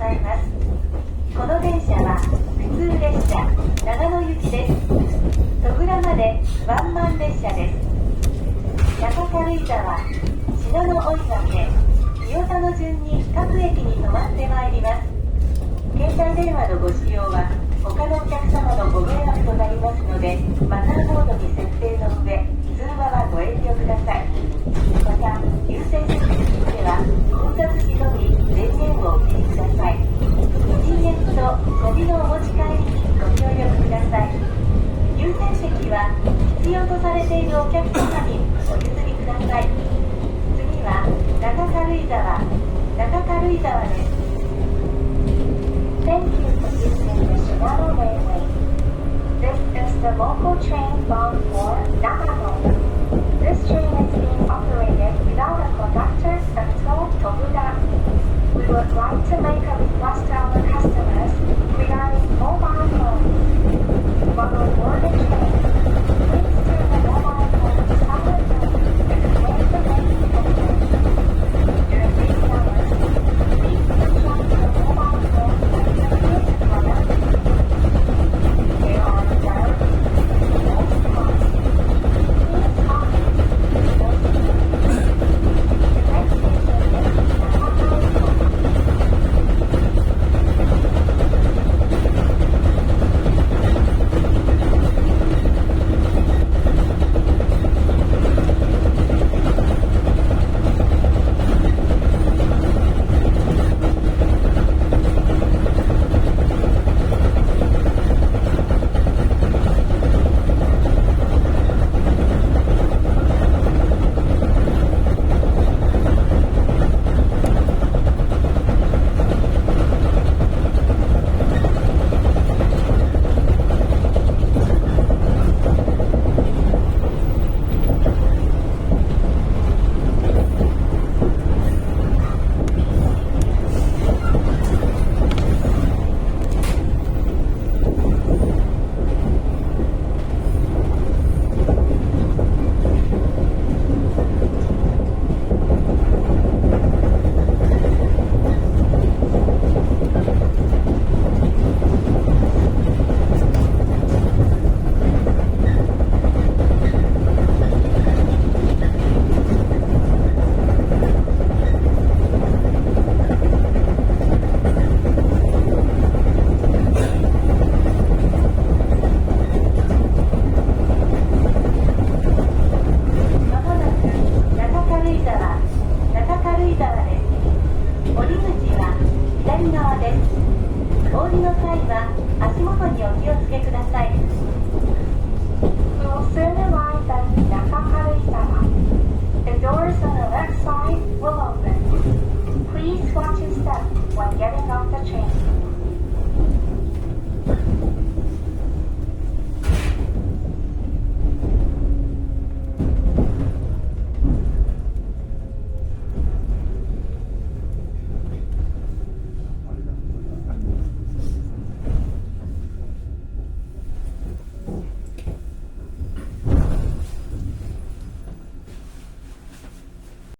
ざいます。この電車は普通列車長野行きです。戸倉までワンマン列車です。中軽井沢、信濃追分、清田の順に各駅に停まってまいります。携帯電話のご使用は他のお客様のご迷惑となりますので、マナーモードに設定の上、通話はご遠慮ください。また、優先席については、混雑時のみ電源をお切りください。禁煙とゴミのお持ち帰りにご協力ください。優先席は必要とされているお客様にお譲りください。次は中軽井沢です。Thank you for using the Shinano Railway. This is the local train bound for Nagano. This train is being operated without a conductor until Tobura. We would like to make a request to our customers regarding mobile phones. While on board the train, please turn the mobile phone silent mode and wait for them to connect. During these hours, please switch off your mobile phone when the train is running. There are priorities in most cars. Please caution before speaking. The next station is Nagano. Please watch your step when getting off the train.